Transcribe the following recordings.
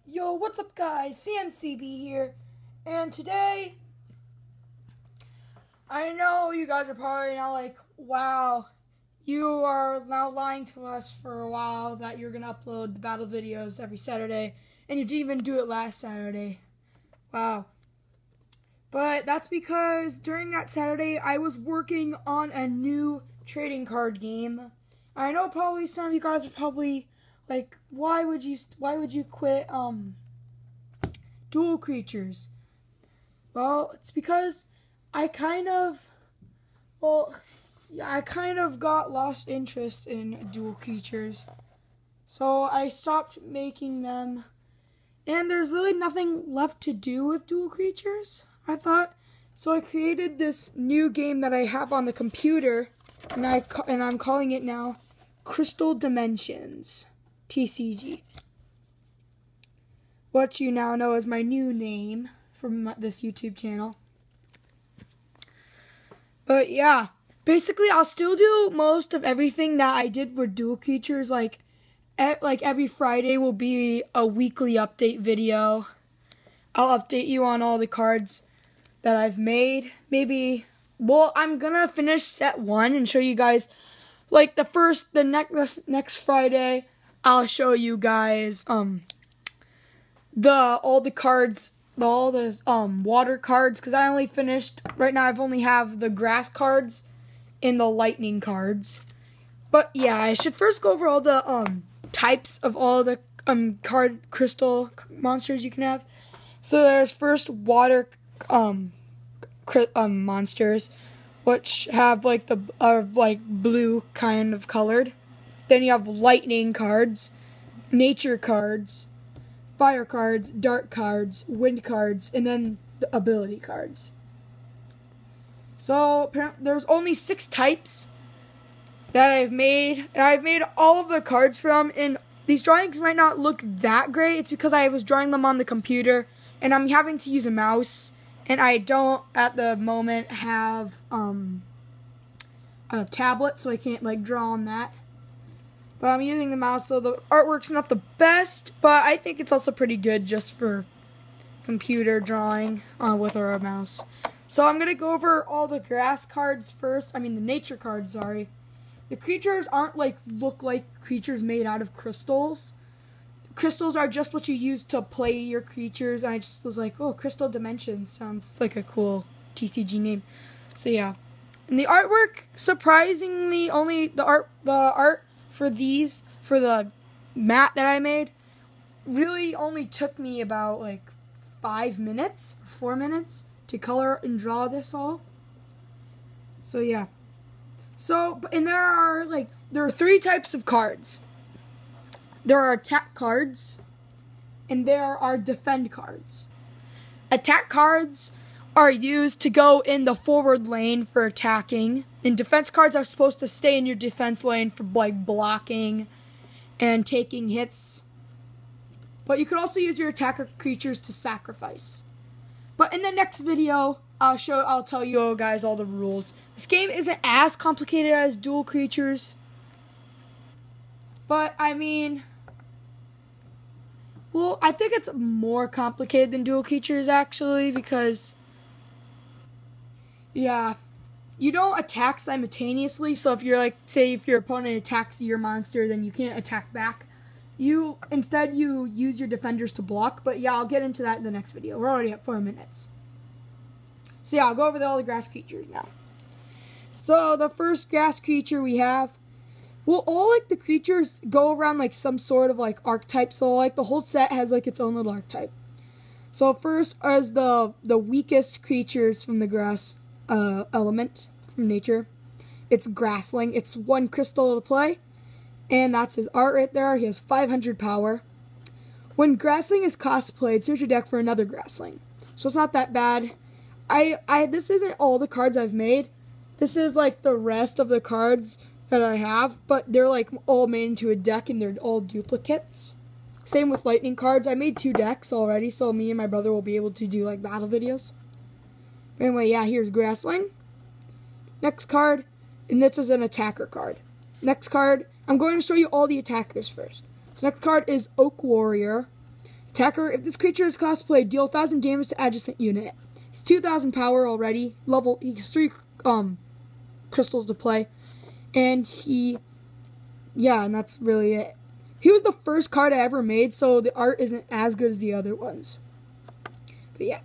Yo, what's up guys? CNCB here. And today, I know you guys are probably now like, wow, you are now lying to us for a while that you're going to upload the battle videos every Saturday. And you didn't even do it last Saturday. Wow. But that's because during that Saturday, I was working on a new trading card game. I know probably some of you guys are probably like, why would you quit dual creatures? Well, it's because I kind of got lost interest in dual creatures. So I stopped making them. And there's really nothing left to do with dual creatures, I thought. So I created this new game that I have on the computer, and I'm calling it now Crystal Dimensions. TCG. What you now know as my new name from this YouTube channel. But yeah, basically I'll still do most of everything that I did for dual creatures. Like every Friday will be a weekly update video. I'll update you on all the cards that I've made. I'm gonna finish set 1 and show you guys like the next Friday. I'll show you guys all the cards, all the water cards, because I only finished right now. I've only have the grass cards and the lightning cards. But yeah, I should first go over all the types of all the crystal monsters you can have. So there's first water monsters, which have like the blue kind of colored. Then you have lightning cards, nature cards, fire cards, dark cards, wind cards, and then the ability cards. So there's only 6 types that I've made, and I've made all of the cards from. And these drawings might not look that great. It's because I was drawing them on the computer, and I'm having to use a mouse, and I don't at the moment have a tablet, so I can't like draw on that. But I'm using the mouse, so the artwork's not the best, but I think it's also pretty good just for computer drawing with our mouse. So I'm going to go over all the grass cards first. I mean the nature cards, sorry. The creatures aren't look like creatures made out of crystals. Crystals are just what you use to play your creatures, and I just was like, oh, Crystal Dimensions sounds like a cool TCG name. So yeah. And the artwork, surprisingly, only the art for the mat that I made really only took me about like 4 minutes to color and draw this all. So yeah. And there are 3 types of cards. There are attack cards, and there are defend cards. Attack cards are used to go in the forward lane for attacking, and defense cards are supposed to stay in your defense lane for like blocking and taking hits. But you could also use your attacker creatures to sacrifice. But in the next video, I'll tell you guys all the rules. This game isn't as complicated as dual creatures, but I mean, well, I think it's more complicated than dual creatures actually, because yeah, you don't attack simultaneously. So if you're like, say if your opponent attacks your monster, then you can't attack back. Instead you use your defenders to block. But yeah, I'll get into that in the next video. We're already at 4 minutes. So yeah, I'll go over all the grass creatures now. So the first grass creature we have, well, all like the creatures go around like some sort of like archetype. So like the whole set has like its own little archetype. So first is the weakest creatures from the grass element from nature. It's Grassling. It's 1 crystal to play, and that's his art right there. He has 500 power. When Grassling is cosplayed, search your deck for another Grassling. So it's not that bad. This isn't all the cards I've made. This is like the rest of the cards that I have, but they're like all made into a deck, and they're all duplicates. Same with lightning cards. I made 2 decks already, so me and my brother will be able to do like battle videos. Anyway, yeah, here's Grassling. Next card, and this is an attacker card. Next card, I'm going to show you all the attackers first. So next card is Oak Warrior. It Attacker, if this creature is cosplayed, deal 1,000 damage to adjacent unit. He's 2,000 power already. He has 3 crystals to play. And and that's really it. He was the first card I ever made, so the art isn't as good as the other ones. But yeah.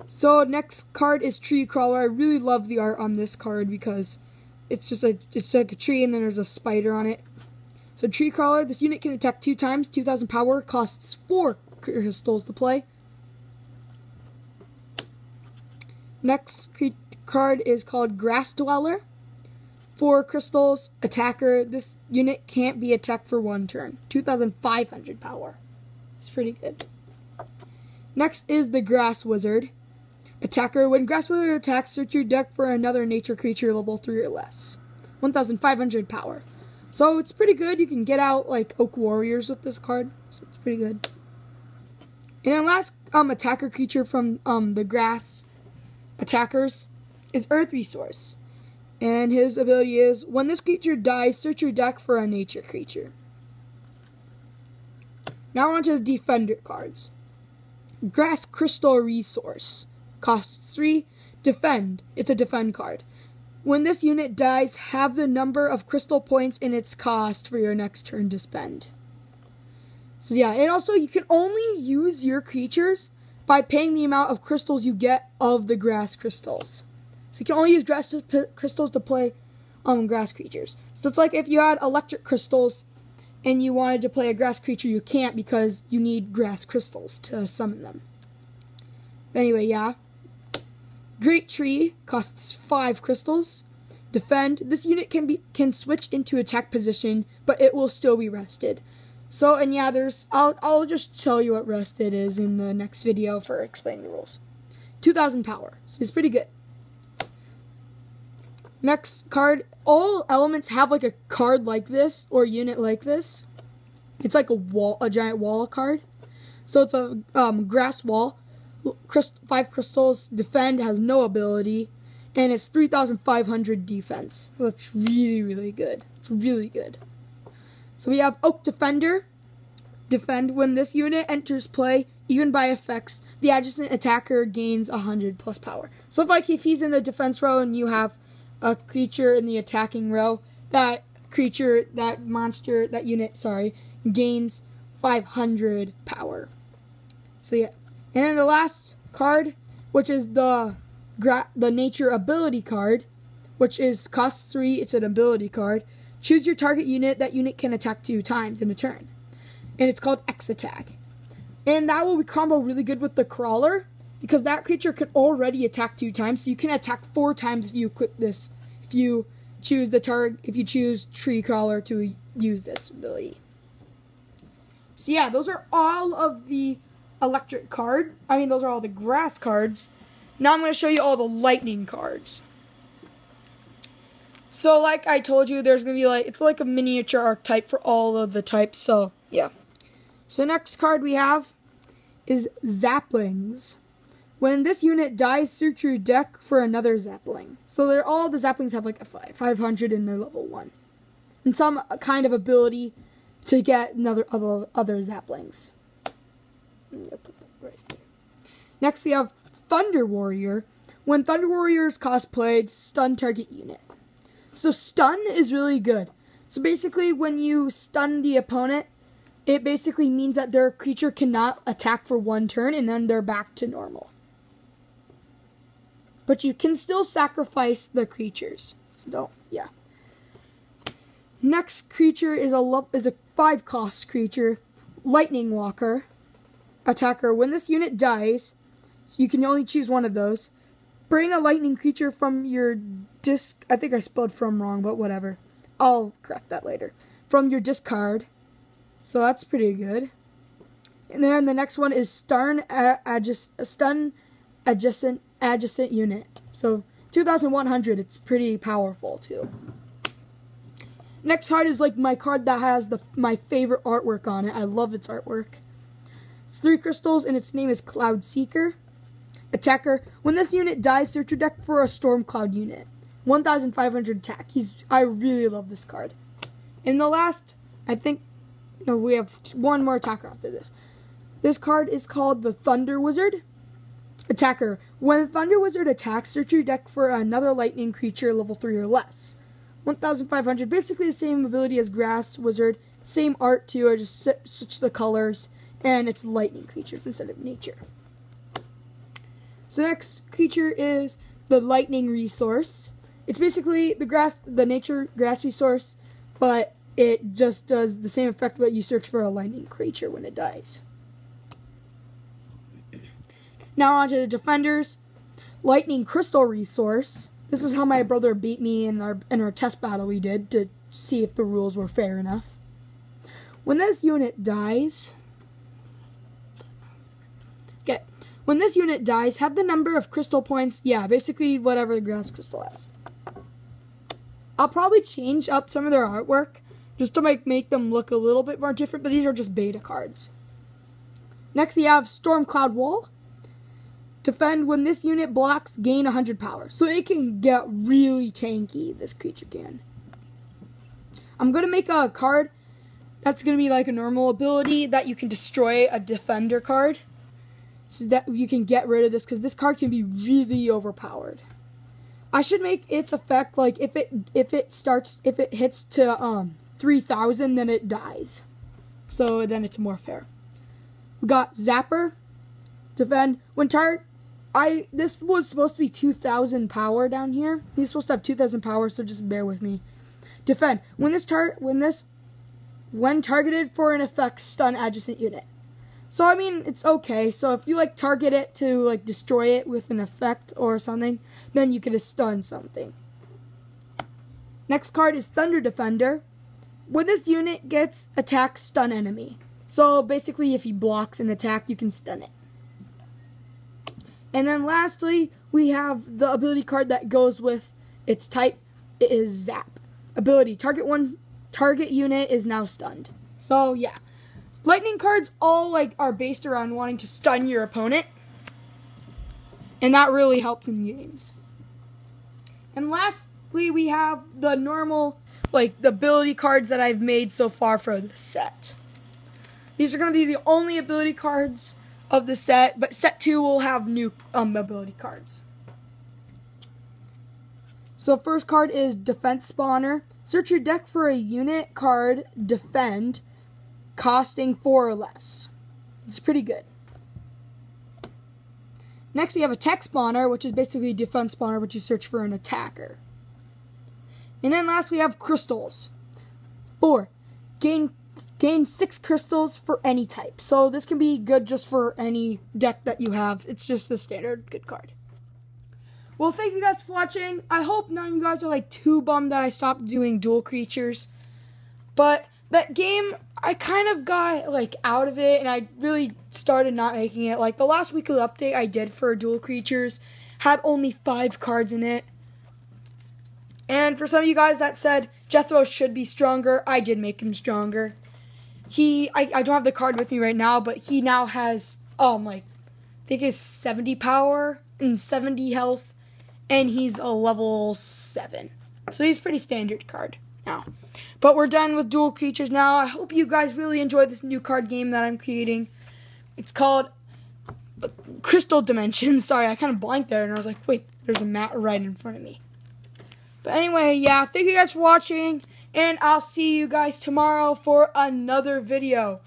So next card is Tree Crawler. I really love the art on this card because it's like a tree and then there's a spider on it. So Tree Crawler, this unit can attack 2 times, 2,000 power, costs 4 crystals to play. Next card is called Grass Dweller. 4 crystals, attacker. This unit can't be attacked for 1 turn. 2,500 power. It's pretty good. Next is the Grass Wizard. Attacker, when Grass Wizard attacks, search your deck for another nature creature level 3 or less. 1,500 power. So it's pretty good. You can get out like Oak Warriors with this card. So it's pretty good. And then last attacker creature from the Grass Attackers is Earth Resource. And his ability is, when this creature dies, search your deck for a nature creature. Now on to the Defender cards. Grass Crystal Resource. Costs 3. Defend. It's a defend card. When this unit dies, have the number of crystal points in its cost for your next turn to spend. So yeah, and also you can only use your creatures by paying the amount of crystals you get of the grass crystals. So you can only use grass crystals to play grass creatures. So it's like if you had electric crystals and you wanted to play a grass creature, you can't because you need grass crystals to summon them. But anyway, yeah. Great Tree costs 5 crystals. Defend. This unit can switch into attack position, but it will still be rested. So, and yeah, I'll just tell you what rested is in the next video for explaining the rules. 2,000 power. So it's pretty good. Next card. All elements have like a card like this or unit like this. It's like a giant wall card. So it's a grass wall. 5 crystals. Defend, has no ability, and it's 3,500 defense. So that's really, really good. It's really good. So we have Oak Defender. Defend. When this unit enters play, even by effects, the adjacent attacker gains 100 plus power. So if he's in the defense row and you have a creature in the attacking row, that unit, gains 500 power. So yeah. And then the last card, which is the Nature Ability card, which is costs 3, it's an ability card. Choose your target unit. That unit can attack 2 times in a turn. And it's called X Attack. And that will combo really good with the Crawler, because that creature could already attack 2 times, so you can attack 4 times if you equip this. If you choose Tree Crawler to use this ability. So yeah, those are all of the electric card. Those are all the grass cards. Now I'm going to show you all the lightning cards. So like I told you, there's going to be it's like a miniature archetype for all of the types. So yeah. So next card we have is Zaplings. When this unit dies, search your deck for another Zapling. So all the Zaplings have like a 500 in their level 1. And some kind of ability to get other Zaplings. Put that right there. Next we have Thunder Warrior. When Thunder Warrior is cosplayed, stun target unit. So stun is really good. So basically when you stun the opponent, it basically means that their creature cannot attack for 1 turn and then they're back to normal. But you can still sacrifice the creatures. So yeah. Next creature is a 5 cost creature, Lightning Walker. Attacker, when this unit dies, you can only choose one of those. Bring a lightning creature from your disc. I think I spelled from wrong, but whatever. I'll correct that later. From your discard. So that's pretty good. And then the next one is stun adjacent unit. So 2,100. It's pretty powerful too. Next card is like my card that has my favorite artwork on it. I love its artwork. It's 3 crystals, and its name is Cloud Seeker. Attacker, when this unit dies, search your deck for a Storm Cloud unit. 1,500 attack. I really love this card. And the last, we have one more attacker after this. This card is called the Thunder Wizard. Attacker. When Thunder Wizard attacks, search your deck for another lightning creature level 3 or less. 1,500. Basically the same ability as Grass Wizard. Same art too, I just switch the colors. And it's lightning creatures instead of nature. So next creature is the Lightning Resource. It's basically the nature grass resource, but it just does the same effect, but you search for a lightning creature when it dies. Now on to the defenders. Lightning Crystal Resource. This is how my brother beat me in our test battle we did to see if the rules were fair enough. When this unit dies, when this unit dies, have the number of crystal points, basically whatever the grass crystal has. I'll probably change up some of their artwork just to make them look a little bit more different, but these are just beta cards. Next we have Storm Cloud Wall. Defend when this unit blocks, gain 100 power. So it can get really tanky, this creature can. I'm going to make a card that's going to be like a normal ability that you can destroy a defender card. So that you can get rid of this, because this card can be really overpowered. I should make its effect like if it hits to 3,000, then it dies. So then it's more fair. We got Zapper. Defend when this was supposed to be 2,000 power down here. He's supposed to have 2,000 power, so just bear with me. Defend when targeted for an effect, stun adjacent unit. So, I mean, it's okay. So, if you, target it to, destroy it with an effect or something, then you can stun something. Next card is Thunder Defender. When this unit gets attack, stun enemy. So, basically, if he blocks an attack, you can stun it. And then, lastly, we have the ability card that goes with its type. It is Zap. Ability, target unit is now stunned. So, yeah. Lightning cards all are based around wanting to stun your opponent, and that really helps in games. And lastly, we have the normal the ability cards that I've made so far for this set. These are going to be the only ability cards of the set, but set 2 will have new ability cards. So first card is Defense Spawner. Search your deck for a unit card, defend, costing 4 or less. It's pretty good. Next we have a Tech Spawner, which is basically a defense spawner, which you search for an attacker. And then last we have Crystals. 4. Gain 6 crystals for any type. So this can be good just for any deck that you have. It's just a standard good card. Well, thank you guys for watching. I hope none of you guys are too bummed that I stopped doing dual creatures. But that game, I kind of got out of it, and I really started not making it. The last weekly update I did for dual creatures had only 5 cards in it. And for some of you guys that said Jethro should be stronger, I did make him stronger. I don't have the card with me right now, but he now has I think it's 70 power and 70 health, and he's a level 7. So he's a pretty standard card now. But we're done with dual creatures now. I hope you guys really enjoy this new card game that I'm creating. It's called Crystal Dimensions. Sorry, I kind of blanked there, and I was like, wait, there's a map right in front of me. But anyway, yeah, thank you guys for watching, and I'll see you guys tomorrow for another video.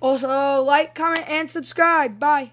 Also, like, comment, and subscribe. Bye.